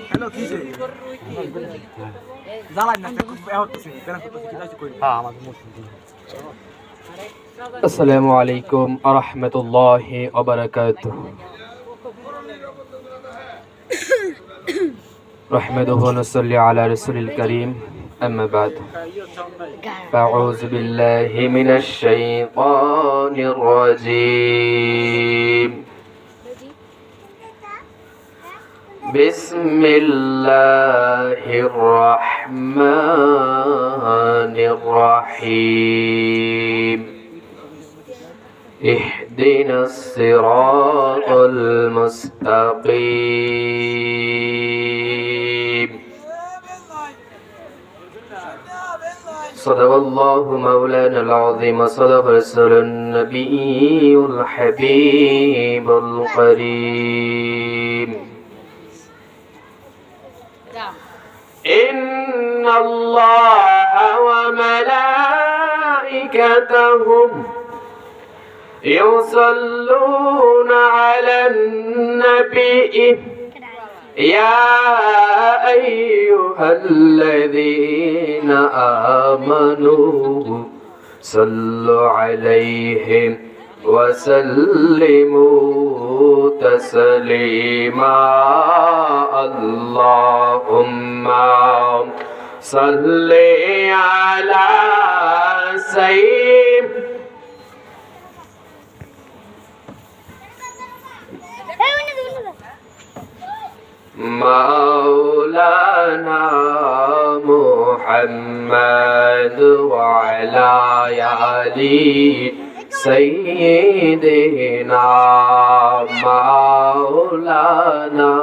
Hello কি যে জ্বালাই না খুব হচ্ছে কেন করতেছি কি যাইছে কই হ্যাঁ আমাদের মুসলিম আসসালামু আলাইকুম ওয়া রাহমাতুল্লাহি ওয়া বারাকাতুহু نحمده ونصلي على رسول الكريم أما بعد أعوذ بالله من الشيطان الرجيم بسم الله الرحمن الرحيم اهدنا الصراط المستقيم صدق الله مولانا العظيم صدق رسول النبي الحبيب الكريم إن الله وملائكته يصلون على النبي يا أيها الذين آمنوا صلوا عليه وسلموا تسليما اللهم صل على سيدنا مولانا محمد وعلى آل سيدنا مولانا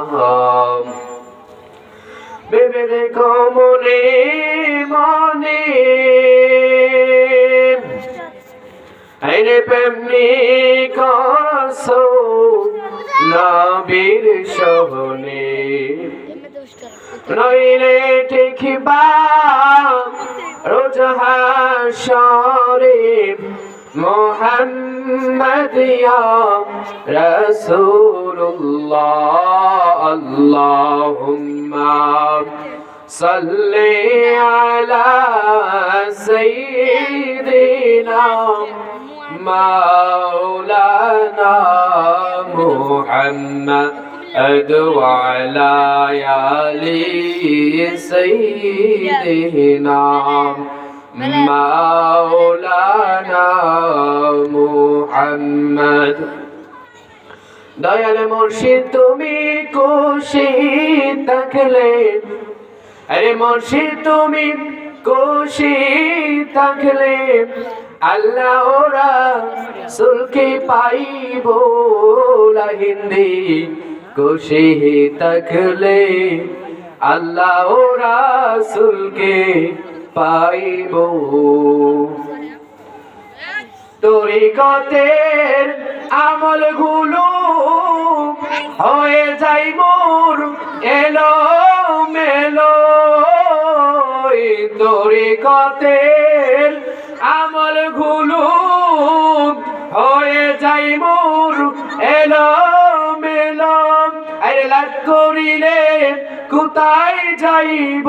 ببر كمني مني عين بمني كرسو নবীর শহনে নইলে দেখিবা রোজ হাশরে মুহাম্মদ ইয়া রাসূলুল্লাহ আল্লাহুম্মা সাল্লি আলা সাইয়্যিদিনা مولانا محمد وعلى آل سيدنا مولانا محمد দয়াল মুর্শিদ তুমি খুশি থাকলে আরে মুর্শিদ তুমি খুশি থাকলে আল্লাহ ওরা সুলকে পাইব হিন্দি খুশি থাকলে আল্লাহ ওরা সুলকে পাইব তরিকতের আমল গুলো হয়ে যাই মোর এলো মেলো তরিকতের আমল গুলো হয়ে যাই মোর এলো মেলো আরে লাগ করিলে কোথায় যাইব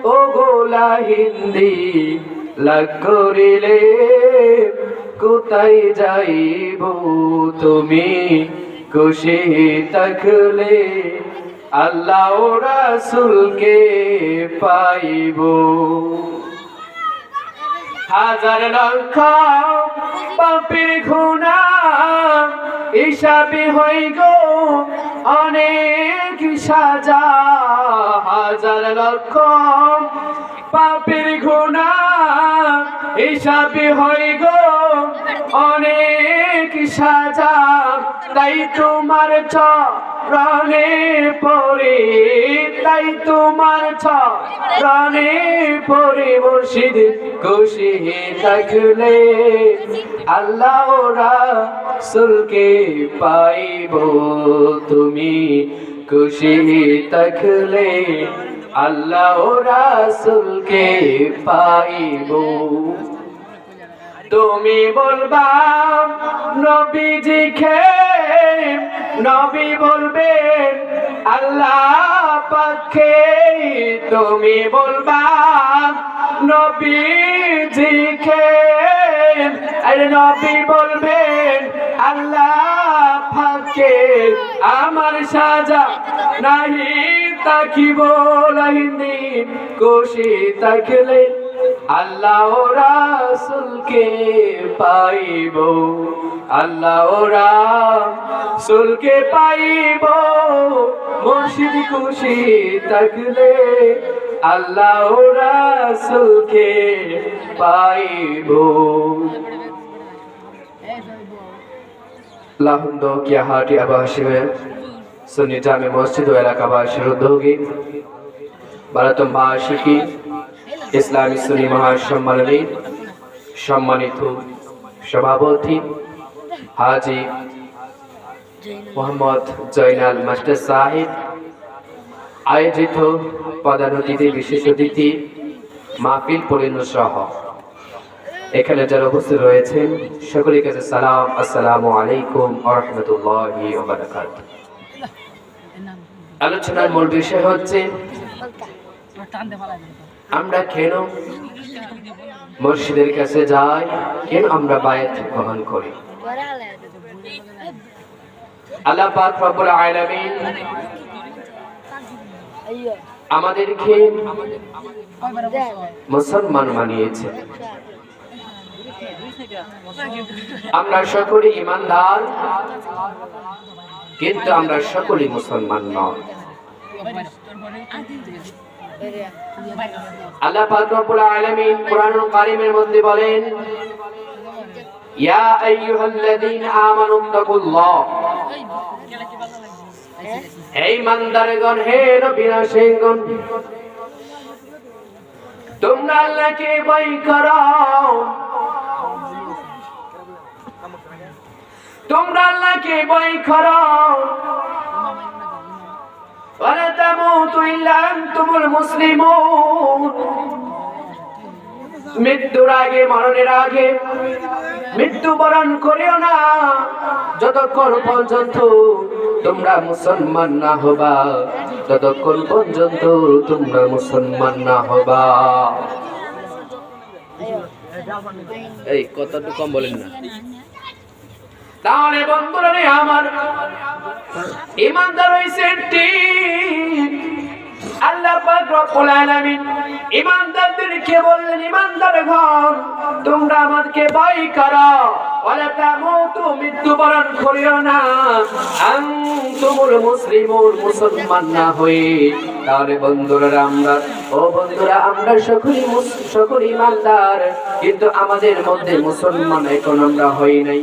ও গোলা হিন্দি লাগ করিলে কোথায় যাইব তুমি খুশি থাকলে আল্লাহ রাসূলকে পাইব হাজার লক্ষ পাপের গুনাহ হিসাবে হই গো অনেক সাজা হাজার লক্ষ পাপের গুনাহ হিসাবে হই গো অনেক সাজা তাই তোমার চরণে পড়ে তাই তোমার চরণে পড়ে মুর্শিদ খুশি থাকলে আল্লাহ রাসূলকে পাইব তুমি খুশি থাকলে আল্লাহ রাসূলকে পাইব তুমি বলবা নবীজিকে নবী বলবেন আল্লাহ পাককে তুমি বলবা নবীজিকে আরে নবী বলবেন আল্লাহ পাককে আমার সাজা নাহি তাকিব লাহিনী খুশি থাকলে আল্লাহ রাসূলকে পাইব আল্লাহ রাসূলকে পাইব মুর্শিদ খুশি থাকলে আল্লাহ রাসূলকে পাইব। লাহুন্দ কিয়াহাটি আবাসিবে সুন্নি জামে মসজিদ ও এলাকাবাসীর উদ্যোগে 12তম বার্ষিকী ইসলামী সুন্নি মহাসম্মেলনের সম্মানিত সভাপতি হাজী মোহাম্মদ জয়নাল মাস্টার সাহেব আয়োজিত প্রধান অতিথি বিশেষ অতিথি মাহফিল পরিণত সহ এখানে যারা উপস্থিত রয়েছেন সকলের কাছে সালাম, আসসালামু আলাইকুম ওয়া রাহমাতুল্লাহি ওয়া বারাকাতুহু। আলোচনার মূল বিষয় হচ্ছে আমরা কেন মুর্শিদের কাছে যাই, কেন আমরা বায়াত গ্রহণ করি। আল্লাহ পাক রব্বুল আলামিন আমাদেরকে মুসলমান বানিয়েছে। আমরা সকলে ঈমানদার, কিন্তু আমরা সকলে মুসলমান নয়। আল্লাহ পাক রব্বুল আলামিন কোরআনুল কারীমের মধ্যে বলেন ইয়া আইয়ুহাল্লাযীনা আমানু তাকুল্লাহ, হে ঈমানদারগণ, হে নবীগণ, তোমরা আল্লাহকে ভয় করো, তোমরা আল্লাহকে ভয় করো, ওয়ালা তামুতু ইল্লা আনতুমুল মুসলিমুন। মৃত্যুর আগে, মরণের আগে মৃত্যুবরণ করিও না যতক্ষণ পর্যন্ত তোমরা মুসলমান না হবা, ততক্ষণ পর্যন্ত তোমরা মুসলমান না হবা। এই কথাটা কম বলেন না। তাহলে বন্ধুরা আমার ঈমানদার হইছেন ঠিক। আল্লাহ পাক রব্বুল আলামিন ঈমানদারদেরকে বললেন, ঈমানদারগণ, তোমরা আমাকে ভয় করো, ওয়ালা তামুতু, মৃত্যুবরণ করিও না, আনতুমুল মুসলিমুন, মুসলমান না হয়ে। তাহলে বন্ধুরা আমরা সকলেই ঈমানদার, কিন্তু আমাদের মধ্যে মুসলমান এখন আমরা হই নাই।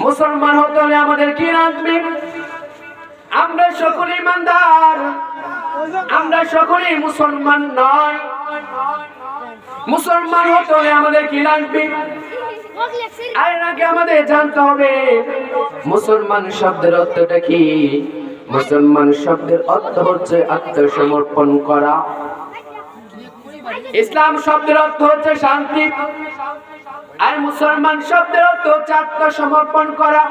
মুসলমান হতে হলে আমাদের কি লাগবে? আমরা সকলেই ঈমানদার, আমরা সকলেই মুসলমান নয়। মুসলমান হতে হলে আমাদের কি লাগবে? এর আগে আমাদের জানতে হবে মুসলমান শব্দের অর্থটা কি। মুসলমান শব্দের অর্থ হচ্ছে আত্মসমর্পণ করা। ইসলাম শব্দের অর্থ হচ্ছে শান্তি, আর মুসলমান শব্দের অর্থ হচ্ছে আত্মসমর্পণ করা।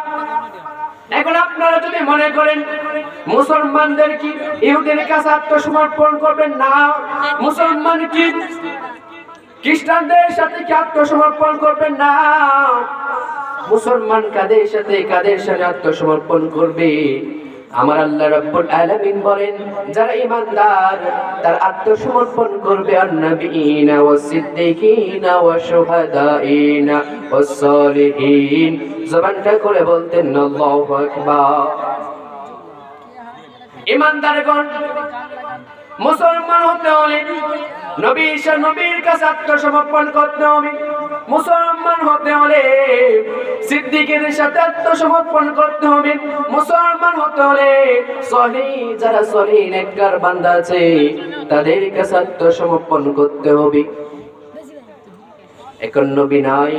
এখন আপনারা যদি মনে করেন মুসলমানদের কি ইহুদের কাছে আত্মসমর্পণ করবেন না, মুসলমান কি খ্রিস্টানদের সাথে কি আত্মসমর্পণ করবেন না, মুসলমান কাদের সাথে আত্মসমর্পণ করবে? আমার আল্লাহ রাব্বুল আলামিন বলেন, যারা ঈমানদার তার আত্মসমর্পণ করবে আন-নবিয়িনা ওয়াস-সিদ্দিকিনা ওয়াশ-শুহাদাইনা ওয়াস-সালিহিন। জবানটা করে বলতেন আল্লাহু আকবার। ঈমানদারগণ, মুসলমান হতে হলে নবীর কাছে আত্মসমর্পণ করতে হবে। মুসলমান হতে হলে সিদ্দিকের সাথে আত্মসমর্পণ করতে হবে। মুসলমান হতে হলে যারা সহিহ নেককার বান্দা আছে তাদের কাছে আত্মসমর্পণ করতে হবে। এখন নবী নাই,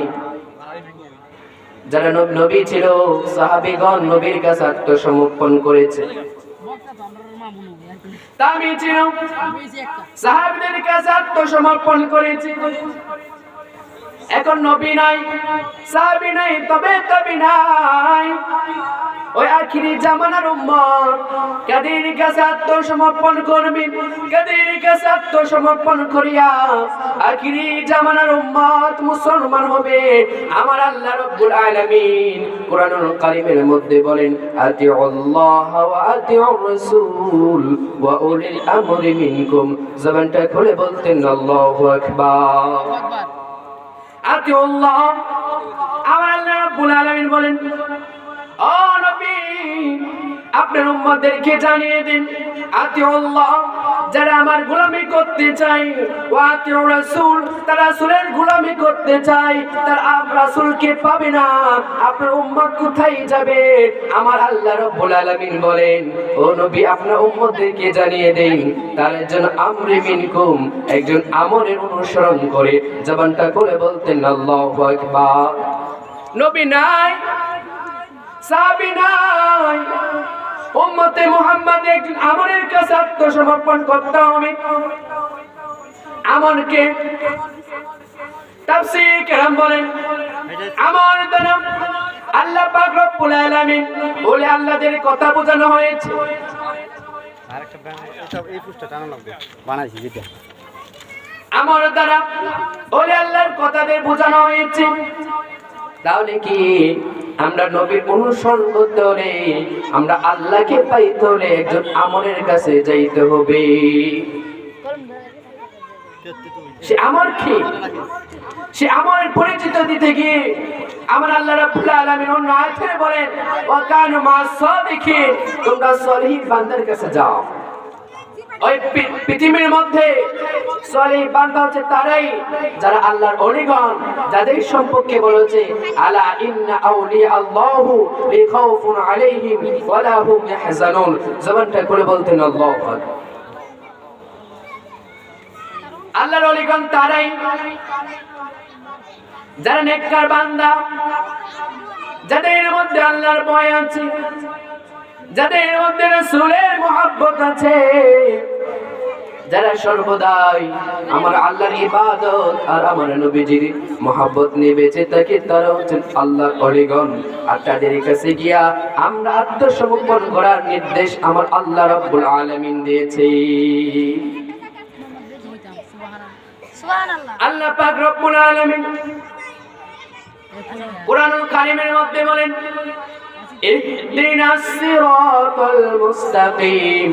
যারা নবী ছিল সাহাবীগণ নবীর কাছে আত্মসমর্পণ করেছে। তাবি ছিল সাহাবীদের কাছে আত্মসমর্পণ করেছে। এখন নবী নাই, সাহাবী নাই, তবে তাবি নাই। ওই আখিরি জামানার উম্মত কাদের কাছে আত্মসমর্পণ করবেন, কাদের কাছে আত্মসমর্পণ করিয়া আখিরি জামানার উম্মত মুসলমান হবে। আমার আল্লাহ রাব্বুল আলামিন কোরআনুল কারীমের মধ্যে বলেন, আতিউল্লাহ ওয়া আতিউর রাসূল ওয়া উলিল আমরি মিনকুম। জবানটা খুলে বলতেন আল্লাহু আকবার। আতিউল্লাহ, আমার আল্লাহ রাব্বুল আলামিন বলেন, ও নবী আপনার উম্মতদেরকে জানিয়ে দিন, আতিউল্লাহ যারা আমার গোলামি করতে চায়, ওয়া আতিউর রাসূল তারা রাসূলের গোলামি করতে চায়, তারা রাসূলকে পাবে না। আপনার উম্মত কোথায় যাবে? আমার আল্লাহ রাব্বুল আলামিন বলেন, ও নবী আপনার উম্মতদেরকে জানিয়ে দিন তারা যেন আমরে মিনকুম একজন আমরের অনুসরণ করে। জবানটা করে বলতেন আল্লাহু আকবার। নবী নাই, সাহাবী নাই, উম্মতে মুহাম্মদ একজন আমরের কাছে আত্মসমর্পণ করতে হবে। আমরকে তাফসীর কেরাম বলেন, আমর নাম আল্লাহ পাক রব্বুল আলামিন বলে আল্লাহদের কথা বোঝানো হয়েছে। আরেকটা এটা এই পুস্তকটা টানা লাগবে বানাইছি যেটা আমর দ্বারা বলে আল্লাহর কথাদের বোঝানো হয়েছে। তাহলে কি আমরা নবীর অনুসরণ করতে হলে, আমরা আল্লাহকে পাইতে হলে একজন আমরের কাছে যাইতে হবে। সে আমর কি? সে আমরের পরিচিত দিতে গিয়ে আমার আল্লাহ রাব্বুল আলামিন অন্য আয়াতে বলেন, ওয়া কানু মা'আস সাদিকিন, তোমরা সলিহ বান্দার কাছে যাও। ওই পৃথিবীর মধ্যে সলিহ বান্দা হচ্ছে তারাই যারা আল্লাহর ওলিগণ, যাদের সম্পর্কে বলেছে আলা ইন্না আউলিয়া আল্লাহু লা খাউফুন আলাইহিম ওয়া লা হুম ইয়াহজানুন। জবানটা করে বলতেন আল্লাহু আকবার। আল্লাহর ওলিগণ তারাই যারা নেককার বান্দা, যাদের মধ্যে আল্লাহর ভয় আছে, যাদের মধ্যে রাসূলের মহব্বত আছে, যারা সর্বদাই আমার আল্লাহর ইবাদত আর আমার নবীজির মহব্বত নিয়ে বেঁচে থাকে, তারা হচ্ছেন আল্লাহর ওলিগণ। আর তাদের কাছে গিয়া আমরা আত্মসমর্পণ করার নির্দেশ আমার আল্লাহ রাব্বুল আলামিন দিয়েছে। আল্লাহ পাক রব্বুল আলামিন কুরআনুল কারীমের মধ্যে বলেন, ইহদিনাস সিরাতাল মুস্তাকিম।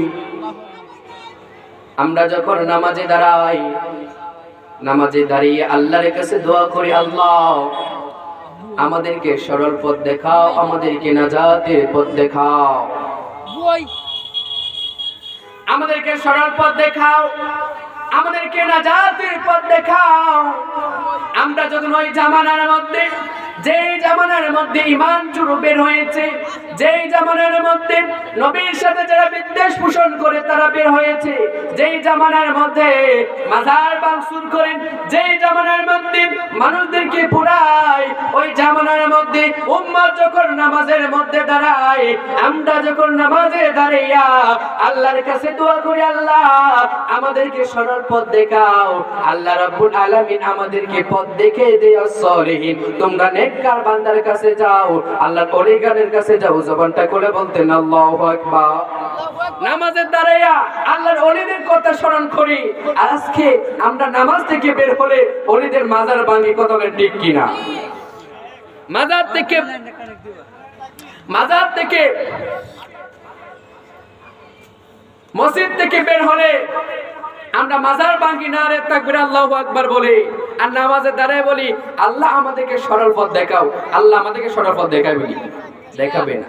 আমরা যখন নামাজে দাঁড়াই, নামাজে দাঁড়িয়ে আল্লাহর কাছে দোয়া করি, আল্লাহ আমাদেরকে সরল পথ দেখাও, আমাদেরকে নাজাতের পথ দেখাও, আমাদেরকে সরল পথ দেখাও, আমাদেরকে নাজাতের পথ দেখাও। আমরা যখন ওই জামানার মধ্যে, যেই জামানার মধ্যে ঈমান চুরু বের হয়েছে, যেই জামানার মধ্যে নবীর সাথে যারা বিদ্বেষ পোষণ করে তারা বের হয়েছে, যেই জামানার মধ্যে মাজার ভাঙচুর করেন, যেই জামানার মধ্যে মানুষদেরকে পুরায়, ওই জামানার মধ্যে উম্মত যখন নামাজের মধ্যে দাঁড়ায়, আমরা যখন নামাজে দাঁড়াইয়া আল্লাহর কাছে দোয়া করি, আল্লাহ আমাদেরকে সরল পথ দেখাও, আল্লাহ রাব্বুল আলামিন আমাদেরকে পথ দেখিয়ে দেয়। সলিহিন, তোমরা নেককার বান্দার কাছে যাও, আল্লাহর ওলিগণের কাছে যাও। জবানটা করে বলতেন আল্লাহু আকবার। নামাজের দাঁড়াইয়া আল্লাহর ওলিদের কথা স্মরণ করি। আজকে আমরা নামাজ থেকে বের হলে ওলিদের মাজার ভাঙি, কথা বলেন ঠিক কিনা? মাজার থেকে মসজিদ থেকে বের হলে আমরা মাজার ভাঙি, নারে তাকবীর আল্লাহু আকবার বলি, আর নামাজে দাঁড়ায় বলি, আল্লাহ আমাদেরকে সরল পথ দেখাও, আল্লাহ আমাদেরকে সরল পথ দেখাবে না, দেখাবে না।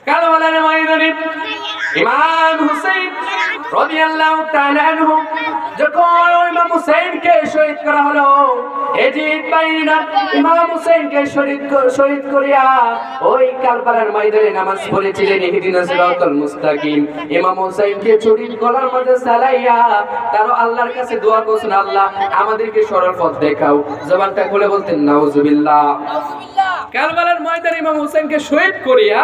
কারবালার ময়দানে ইমাম হুসাইন রাদিয়াল্লাহু তাআলা আনহু যখন ইমাম হুসাইনকে শহীদ করা হলো, এজিদ বাইনা ইমাম হুসাইনকে শহীদ করিয়া ওই কারবালার ময়দানে নামাজ পড়েছিলেন, ইহদিনাস সিরাতাল মুস্তাকিম। ইমাম হুসাইনকে ছুরির গলার মধ্যে চালাইয়া তারও আল্লাহর কাছে দোয়া করছেন, আল্লাহ আমাদেরকে সরল পথ দেখাও। জবানটা খুলে বলতেন নাউজুবিল্লাহ। কারবালার ময়দানে ইমাম হুসাইনকে শহীদ করিয়া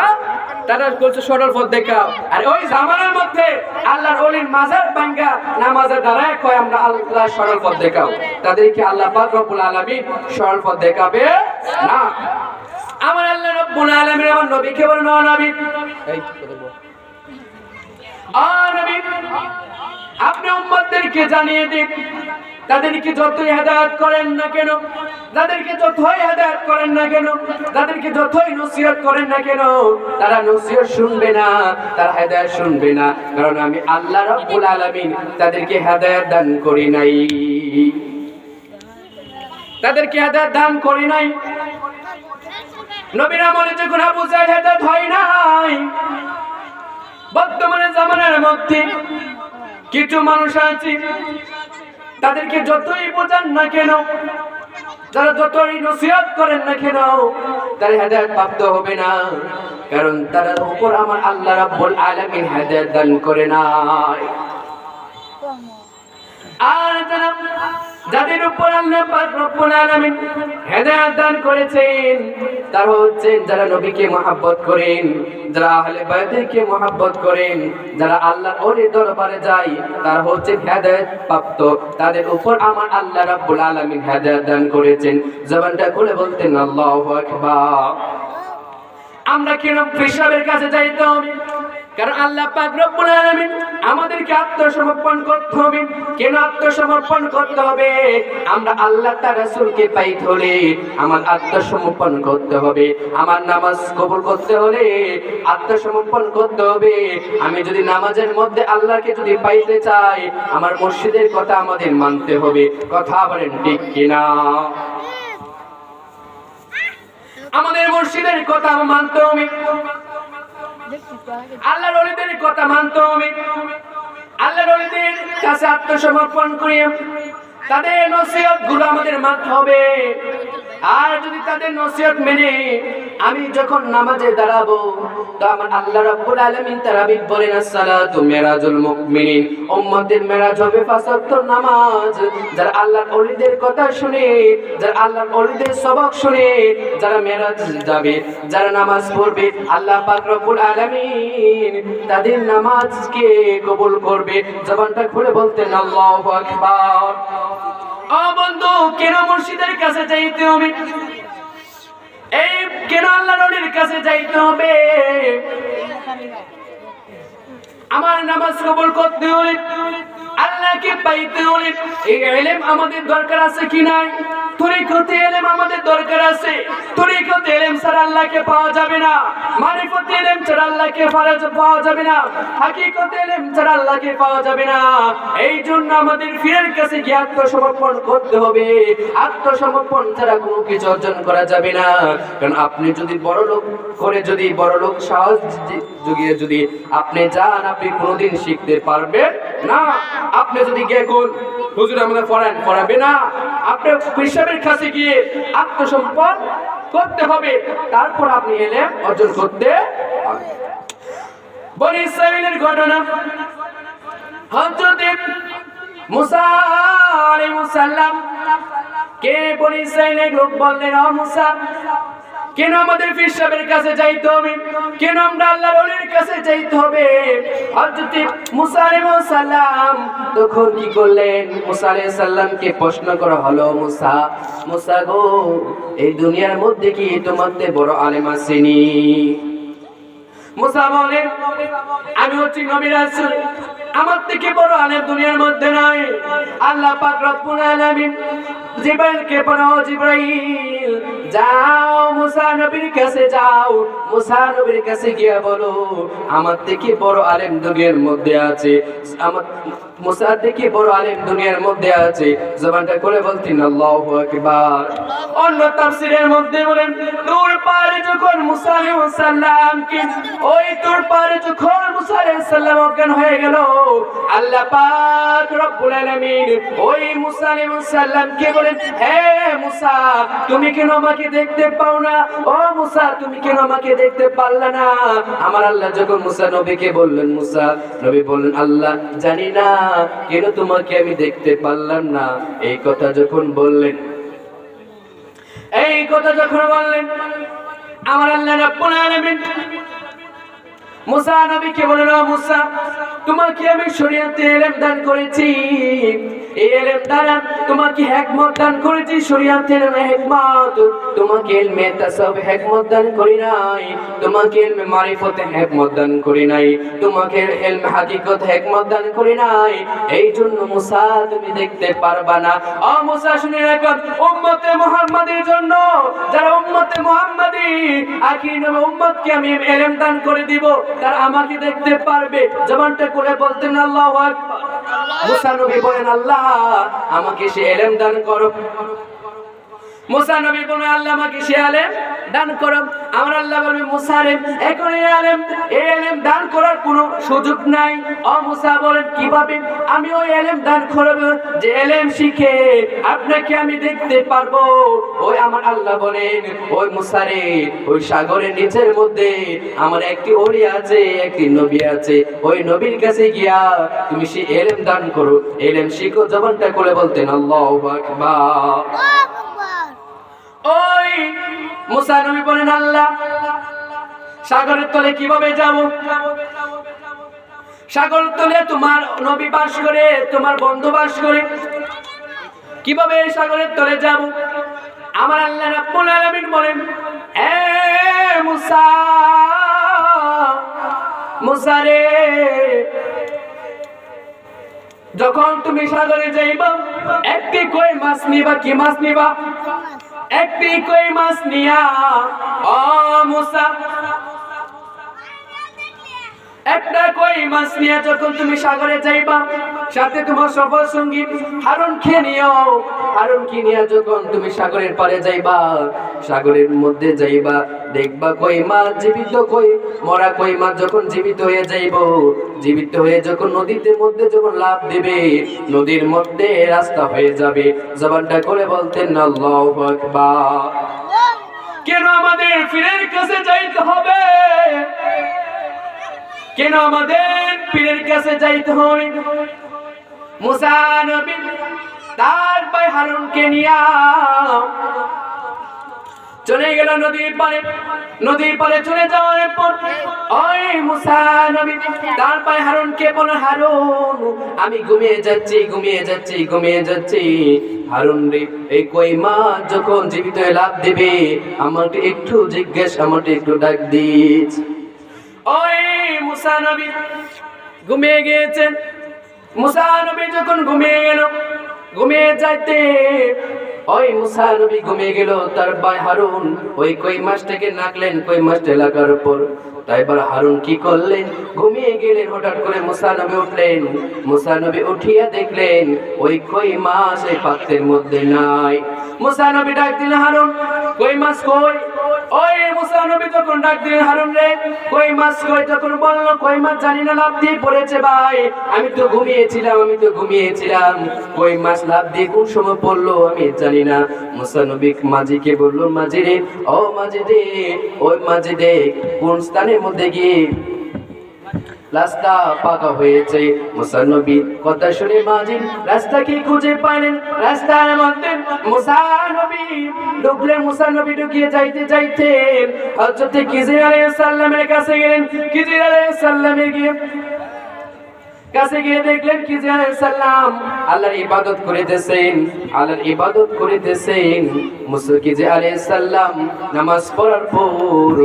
তারা বলছে সরল পথ দেখাও। আর ওই জামানার মধ্যে আল্লাহর ওলির মাজার ভাঙ্গা নামাজে দাঁড়ায় কয় আমরা আল্লাহ সরল পথ দেখাও। তাদেরকে আল্লাহ পাক রব্বুল আলামিন সরল পথ দেখাবে না। আমার আল্লাহ রব্বুল আলামিন আমার নবীকে বলেন, ও নবী, এই কথা বল, ও নবী, আপনি উম্মতদেরকে জানিয়ে দিন, তাদেরকে যতই হেদায়েত করেন না কেন, যাদেরকে যতই হেদায়েত করেন না কেন, যাদেরকে যতই নসিহত করেন না কেন, তারা নসিহত শুনবে না, তারা হেদায়েত শুনবে না, কারণ আমি আল্লাহ রাব্বুল আলামিন তাদেরকে হেদায়েত দান করি নাই, তাদেরকে হেদায়েত দান করি নাই। নবীর আমলে যখন আবু জাহেল হেদায়েত হয় নাই, বর্তমানে জামানার মধ্যে কিছু মানুষ আছে, তাদেরকে যতই বোঝান না কেন, যারা যতই নসিহত করেন না কেন, তারা হেদায়েত প্রাপ্ত হবে না, কারণ তার উপর আমার আল্লাহ রাব্বুল আলামিন হেদায়েত দান করে নাই। আর যাদের উপর আল্লাহ পাক রব্বুল আলামিন হেদায়েত দান করেছেন, তারা হচ্ছেন যারা নবীকে মহব্বত করেন, যারা আহলে বাইতকে মহব্বত করেন, যারা আল্লাহর ওলি দরবারে যায়, তারা হচ্ছে হেদায়েত প্রাপ্ত, তাদের উপর আমার আল্লাহ রাব্বুল আলামিন হেদায়েত দান করেছেন। জবানটা খুলে বলতেন আল্লাহু আকবার। আমরা কেন পেশাবের কাছে যাইতে হবে? কারণ আল্লাহ পাক রব্বুল আলামিন আমাদেরকে আত্মসমর্পণ করতে হবে। কেন আত্মসমর্পণ করতে হবে? আমরা আল্লাহ তার রাসূলকে পাইতে হলে আমার আত্মসমর্পণ করতে হবে। আমার নামাজ কবুল করতে হলে আত্মসমর্পণ করতে হবে। আমি যদি নামাজের মধ্যে আল্লাহকে যদি পাইতে চাই, আমার মুর্শিদের কথা আমাদের মানতে হবে। কথা বলেন ঠিক কিনা? আমাদের মুর্শিদের কথা মানতে হবে, আল্লাহর ওলিদের কথা মানতে হবে। আল্লাহর ওলিদের কাছে আত্মসমর্পণ করি, তাদের নসিহত গুলো আমাদের মানতে হবে। আর যদি তাদের নসিহত মেনে আমি যখন নামাজে দাঁড়াবো, তো আমার আল্লাহ রাব্বুল আলামিন তারাবিহ বলেন, আসসালাতু মিরাজুল মুমিনিন, উম্মতের মেরাজ হবে 5 ওয়াক্ত নামাজ। যারা আল্লাহর ওলিদের কথা শুনে, যারা আল্লাহর ওলিদের সবক শুনে, যারা মেরাজ যাবে, যারা নামাজ পড়বে, আল্লাহ পাক রব্বুল আলামিন তাদের নামাজকে কবুল করবে। জবানটা খুলে বলতেন আল্লাহু আকবার। ও বন্ধু, কেন মুর্শিদের কাছে যাইতে হবে? এই কেন আল্লাহর ওলির কাছে যাইতে হবে? আমার নামাজ কবুল করতে হলে, আল্লাহকে পাইতে হলে এই ইলম আমাদের দরকার আছে কি নাই? তরিকতে ইলম আমাদের দরকার আছে। তরিকতে ইলম ছাড়া আল্লাহকে পাওয়া যাবে না, মারিফতে ইলম ছাড়া আল্লাহকে পাওয়া যাবে না, হাকিকতে ইলম ছাড়া আল্লাহকে পাওয়া যাবে না। এই জন্য আমাদের পীরের কাছে গিয়ে আত্মসমর্পণ করতে হবে। আত্মসমর্পণ ছাড়া কোনো কিছু অর্জন করা যাবে না। কারণ আপনি যদি বড় লোক করে, যদি বড় লোক সাহস জুগিয়ে যদি আপনি যান, আপনি কোনোদিন শিখতে পারবেন না। আপনি যদি গিয়ে কোন হুজুর আমাদের পড়াবে না, আপনি পেশাবের কাছে গিয়ে আত্মসমর্পণ করতে হবে, তারপর আপনি ইলম অর্জন করতে হবে। বনি ইসরাঈলের ঘটনা, হযরত মুসা আলাইহিস সালাম কে বনি ইসরাঈলের লোক বললেন, ও মুসা, কেন আমাদের পীর সাহেবের কাছে যাইতে হবে? কেন আমরা আল্লাহর ওলির কাছে যাইতে হবে? হযরত মুসা আলাইহিস সালাম তখন কি করলেন? মুসা আলাইহিস সালামকে প্রশ্ন করা হলো, মুসা, মুসা গো, এই দুনিয়ার মধ্যে কি তোমার থেকে বড় আলেম আসেনি? মুসা বলেন, আমি হচ্ছি নবী রাসূল, আমার থেকে বড় আলেম দুনিয়ার মধ্যে নাই। আল্লাহ পাক রব্বুল আলামিন জিবরাইলকে বলো, জিবরাইল যাও মুসা নবীর কাছে যাও, মুসা নবীর কাছে গিয়ে বলো আমার থেকে বড় আলেম দুনিয়ার মধ্যে আছে, আমার মুসা থেকে বড় আলেম দুনিয়ার মধ্যে আছে। জবানটা করে বলতেন আল্লাহু আকবার। অন্য তাফসীরের মধ্যে বলেন, দূর পারে যখন মুসা আলাইহিস সালামকে, ওই দূর পারে যখন মুসা আলাইহিস সালাম অজ্ঞান হয়ে গেল, আল্লাহ পাক রব্বুল আলামিন ওই মুসা আলাইহিস সালামকে বলেন, হে মুসা, তুমি কেন আমাকে দেখতে পাও না? ও মুসা, তুমি কেন আমাকে দেখতে পারলা না? আমার আল্লাহ যখন মুসা নবীকে বললেন, মুসা নবী বললেন, আল্লাহ জানি না কেন তোমাকে আমি দেখতে পারলাম না। এই কথা যখন বললেন, আমার আল্লাহ রাব্বুল আলামিন মুসা নবীকে বললেন, ও মুসা, তোমাকে আমি শরীয়তে ইলম দান করেছি, এই ইলম দ্বারা তোমাকে হিকমত দান করেছি, শরীয়তের হিকমত। তোমাকে ইলমে তাসাউফ হিকমত দান করি নাই, তোমাকে ইলমে মারিফতে হিকমত দান করি নাই, তোমাকে ইলমে হাকিকত হিকমত দান করি নাই। এই জন্য মুসা তুমি দেখতে পারবা না। ও মুসা শুনে রাখো, উম্মতে মুহাম্মাদের জন্য, যারা উম্মতে মুহাম্মাদি আখির নবী উম্মতকে আমি ইলম দান করে দিব, তারা আমাকে দেখতে পারবে। জবানটা করে বলতেন আল্লাহু আকবার। মুসা নবী বলেন, আল্লাহ আমাকে সে ইলম দান করো। মুসা নবী বলেন, আল্লাহ আমাকে সে ইলম দান করো। আমার আল্লাহ বলবে, মুসা রে এখন এই ইলম দান করার কোনো সুযোগ নাই। ও মুসা বলেন, কিভাবে আমি ওই ইলম দান করব যে ইলম শিখে আপনাকে আমি দেখতে পারবো? ওই আমার আল্লাহ বলেন, ওই মুসা রে ওই সাগরের নিচের মধ্যে আমার একটি ওলি আছে, একটি নবী আছে, ওই নবীর কাছে গিয়া তুমি সে ইলম দান করো, ইলম শিখো। জবানটা করে বলতেন আল্লাহু আকবার। ওই মুসা নবী বলেন, আল্লাহ সাগরের তলে কিভাবে যাব? সাগর তলে তোমার নবী বাস করে, তোমার বন্ধু বাস করে, কিভাবে সাগরের তলে যাব? আমার আল্লাহ রাব্বুল আলামিন বলেন, এ মুসা, মুসা রে যখন তুমি সাগরে যাইবা, একটি কই মাছ নিবা। কি মাছ নিবা? একটি কই মাছ নিয়া, ও মুসা একটা কই মাছ নিয়ে যখন তুমি সাগরে যাইবা, সাথে তোমার সফর সঙ্গী হারুনকে নিও। হারুনকে নিয়ে যখন তুমি সাগরের পারে যাইবা, সাগরের মধ্যে যাইবা, দেখবা কই মাছ জীবিত, কই মরা কই মাছ যখন জীবিত হয়ে যাইব, জীবিত হয়ে যখন নদীতে মধ্যে যখন লাফ দিবে, নদীর মধ্যে রাস্তা হয়ে যাবে। জবানটা করে বলতেন আল্লাহু আকবার। কেন আমাদের পীরের কাছে যাইতে হবে? কেন আমাদের পীরের কাছে যাইতে হবে? মুসা নবী তার ভাই হারুনকে নিয়া চলে গেল নদীর পারে। নদীর পারে চলে যাওয়ার পর ওই মুসা নবী তার ভাই হারুনকে বলে, হারুন আমি ঘুমিয়ে যাচ্ছি, ঘুমিয়ে যাচ্ছি, ঘুমিয়ে যাচ্ছি। হারুন রে, এই কই মাছ যখন জীবিত হয়ে লাফ দিবে, আমাকে একটু জিজ্ঞেস, আমাকে একটু ডাক দিস। ওই মুসা নবী ঘুমিয়ে গিয়েছেন। মুসা নবী যখন ঘুমিয়ে গেল, ঘুমিয়ে যাইতে ওই মুসা নবী ঘুমিয়ে গেল, তার ভাই হারুন ওই কই মাছটাকে নাকলেন। কই মাছটা লাগার পর তাইবার হারুন কি করলেন? ঘুমিয়ে গেলেন। হঠাৎ করে মুসা নবী উঠলেন। মুসা নবী উঠিয়া দেখলেন ওই কই মাছ এই পাত্রের মধ্যে নাই। মুসা নবী ডাক দিলেন, হারুন কই মাছ কই? ওই মুসা নবী তখন ডাক দিলেন, হারুন রে কই মাছ কই? যখন বলল কই মাছ জানি না, লাফ দিয়ে পড়েছে। ভাই আমি তো ঘুমিয়েছিলাম, আমি তো ঘুমিয়েছিলাম, কই মাছ লাফ দিয়ে কোন সময় পড়লো আমি জানি না। মুসা নবী মাঝিকে বলল, মাঝি রে, ও মাঝি রে, ওই মাঝি রে কোন স্থানের মধ্যে গিয়ে রাস্তা পাকা হয়েছে। মুসা নবী কথা শুনে মাঝি রাস্তাকে খুঁজে পাইলেন। রাস্তার মধ্যে মুসা নবী ঢুকলেন। মুসা নবী ঢুকিয়ে যাইতে যাইতে হযরত খিজির আলাইহিস সালামের কাছে গেলেন। খিজির আলাইহিস সালামের কাছে গিয়ে দেখলেন খিজির আলাইহিস সালাম আল্লাহর ইবাদত করিতেছেন, আল্লাহর ইবাদত করিতেছেন। মুসা খিজির আলাইহিস সালাম নামাজ পড়ার পর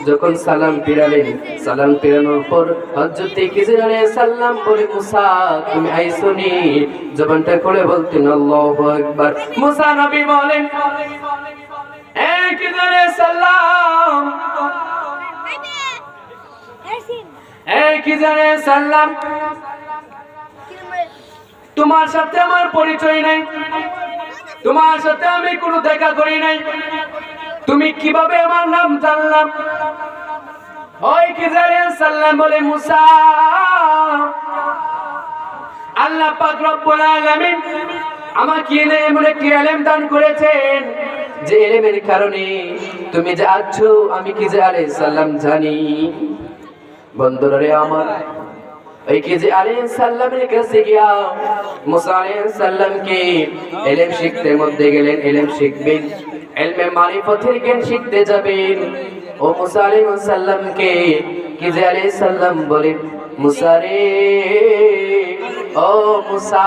যখন সালাম ফিরালেন, সালাম ফিরানোর পর হযরত খিজির আলাইহিস সালাম বলে, মুসা তুমি আইসোনি? জবানটা খুলে বলতেন আল্লাহু আকবার। মুসা নবী বলেন, এ খিজির আলাইহিস সালাম, এ খিজির আলাইহিস সালাম, তোমার সাথে আমার পরিচয় নাই, তোমার সাথে আমি কোনো দেখা করি নাই, তুমি কিভাবে আমার নাম জানলাম? ওই খিজির আলাইহিস সালাম বলে, মুসা আল্লাহ পাক রব্বুল আলামিন আমাকে এমন একটি ইলম দান করেছেন যে ইলমের কারণে তুমি যে আছো আমি খিজির আলাইহিস সালাম জানি। বন্ধুরা রে আমার, ওই খিজির আলাইহিস সালামের কাছে গিয়া মুসা আলাইহিস সালামকে ইলম শিখতে মধ্যে গেলেন। ইলম শিখবেন, ইলমে মারিফতের জ্ঞান শিখতে যাবেন। ও মুসা আলাইহিস সালামকে খিজির আলাইহিস সালাম বলেন, মুসা রে, ও মুসা,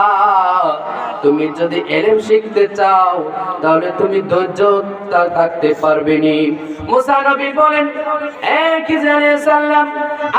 তুমি যদি ইলম শিখতে চাও তাহলে তুমি ধৈর্য থাকতে পারবে না। মুসা নবী বলেন, হে খিজির আলাইহিস সালাম,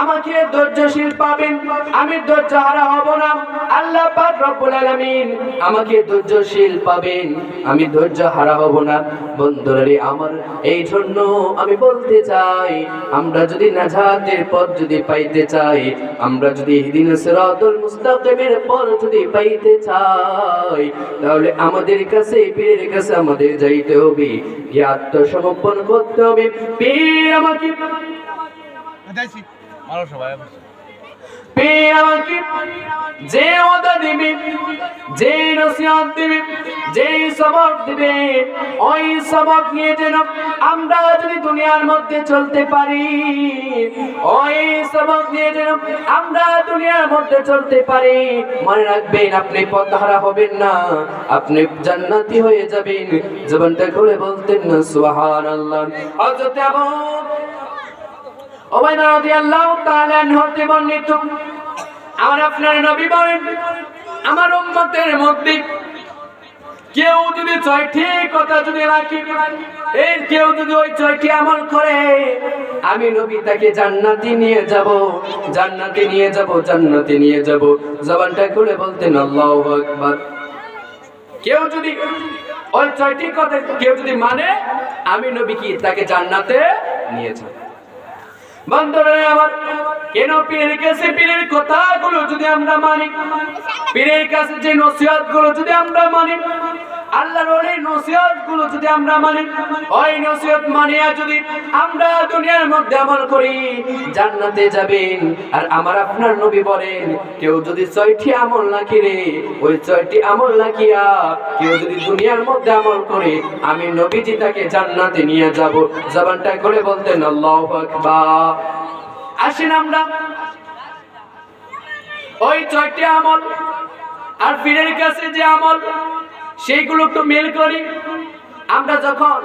আমাকে ধৈর্যশীল পাবেন, আমি ধৈর্য হারা হব না। আল্লাহ পাক রব্বুল আলামিন আমাকে ধৈর্যশীল পাবেন, আমি ধৈর্য হারা হব না। বন্ধুরা রে আমার, এই জন্য আমি বলতে চাই, আমরা যদি নাজাতের পথ যদি পাইতে চাই, আমরা যদি ইহদিনাস সিরাতাল মুস্তাকিমের পথ যদি পাইতে চাই, তাহলে আমাদের কাছে, পীরের কাছে আমাদের যাইতে হবে, আত্মসমর্পণ করতে হবে। পীর আমাকে যে ওয়াদা দিবে, যে নসিহত দিবে, যে সবক দিবে, ওই সবক নিয়ে যেন আমরা যদি দুনিয়ার মধ্যে চলতে পারি, ওই সবক নিয়ে যেন আমরা দুনিয়ার মধ্যে চলতে পারি। মনে রাখবেন, আপনি পথহারা হবেন না, আপনি জান্নাতি হয়ে যাবেন। জবানটা খুলে বলতেন না সুবহানাল্লাহ। হযরত আবু উবাইদা রাদিয়াল্লাহু তাআলা আনহু হতে বর্ণিত, আমার আপনার নবী বলেন, আমার উম্মতের মধ্যে কেউ যদি 6টি কথা যদি রাখে, এই কেউ যদি ওই 6টি আমল করে, আমি নবী তাকে জান্নাতে নিয়ে যাব, জান্নাতে নিয়ে যাব, জান্নাতে নিয়ে যাব। জবানটা খুলে বলতেন আল্লাহু আকবার। কেউ যদি ওই 6টি কথা কেউ যদি মানে, আমি নবী কি তাকে জান্নাতে নিয়ে যাব। বন্ধুরা আমার, কেন পীরের কাছে পীরের কথাগুলো যদি আমরা মানি, পীরের কাছে যে নসিহতগুলো যদি আমরা মানি, আল্লাহর ওই নসিহতগুলো যদি আমরা মানি, ওই নসিহত মানিয়া যদি আমরা দুনিয়ার মধ্যে আমল করি, জান্নাতে যাবেন। আর আমার আপনার নবী বলেন, কেউ যদি 6টি আমল রাখে রে, ওই 6টি আমল রাখিয়া কেউ যদি দুনিয়ার মধ্যে আমল করে, আমি নবীজি তাকে জান্নাতে নিয়ে যাব। জবানটা খুলে বলতেন আল্লাহু আকবার। আসেন আমরা ওই 6টি আমল আর পীরের কাছে যে আমল, সেইগুলো একটু মিল করি। আমরা যখন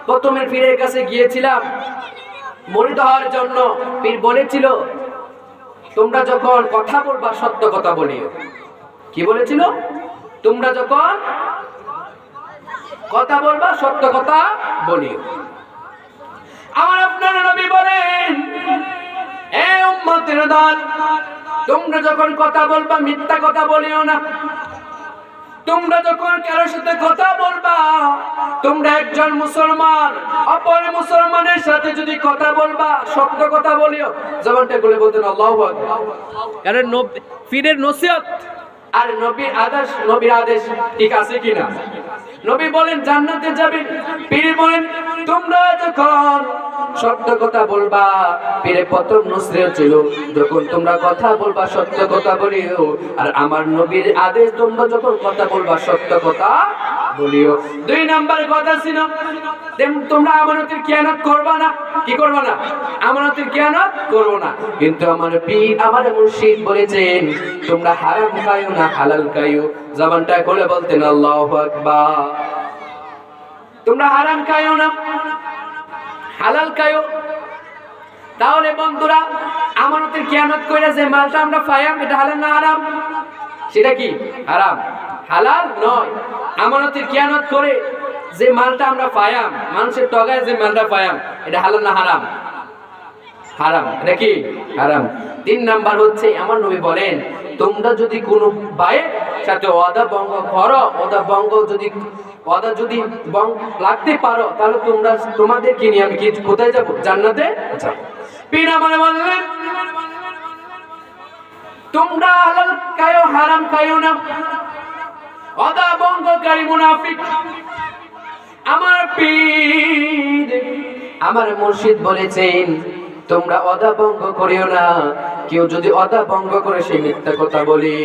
প্রথমে পীরের কাছে গিয়েছিলাম মুরিদ হওয়ার জন্য, পীর বলেছিল, তোমরা যখন কথা বলবা সত্য কথা বলিও। কি বলেছিল? তোমরা যখন কথা বলবা সত্য কথা বলিও। আমার আপনার নবী বলেন, এ উম্মতের দল, তোমরা যখন কথা বলবা মিথ্যা কথা বলিও না। তোমরা যখন কারোর সাথে কথা বলবা, তোমরা একজন মুসলমান অপর মুসলমানের সাথে যদি কথা বলবা সত্য কথা বলিও। জবানটা খুলে বলতেন আল্লাহু আকবার। কারণ পীরের নসিহত আর নবীর আদেশ ঠিক আছে কিনা? নবী বলেন জান্নাতে যাবেন, পীর বলেন তোমরা যখন সত্য কথা বলবা, পীরে প্রথম নসিহত ছিল যখন তোমরা কথা বলবা সত্য কথা বলিও। আর আমার নবীর আদেশ, তোমরা যখন কথা বলবা সত্য কথা বলিও। 2 নাম্বার কথা ছিল, তোমরা আমানতের খেয়ানত করবা না। কি করবা না? আমানতের খেয়ানত করবো না। কিন্তু আমার পীর, আমার মুর্শিদ বলেছেন, তোমরা হারাম খাইও না, হালাল খাইও। জবানটা খুলে বলতেন আল্লাহু আকবার। তোমরা হারাম খাইও না, হালাল খাইও। তাহলে বন্ধুরা, আমানতের খেয়ানত কইরা যে মালটা আমরা পাইয়াম, এটা হালাল না হারাম? সেটা কি? হারাম, হালাল নয়। আমানতের খেয়ানত করে যে মালটা আমরা পাইয়াম, মানুষের টগায় যে মালটা পাইয়াম, এটা হালাল না হারাম? হারাম। এটা কি? হারাম। 3 নাম্বার হচ্ছে, আমার নবী বলেন, তোমরা যদি কোনো ভাইয়ের সাথে ওয়াদা ভঙ্গ করো, ওয়াদা যদি লাগতে পারো, তাহলে তোমাদেরকে নিয়ে আমি কি কোথায় যাব? জান্নাতে যাব। পীর আমারে বললেন, তোমরা হালাল খায়ো, হারাম খায়ো না। ওয়াদা ভঙ্গকারী মুনাফিক। আমার পীর, আমার মুর্শিদ বলেছেন, তোমরা ওয়াদা ভঙ্গ করিও না। কেউ যদি ওয়াদা ভঙ্গ করে সে মিথ্যা কথা বলি।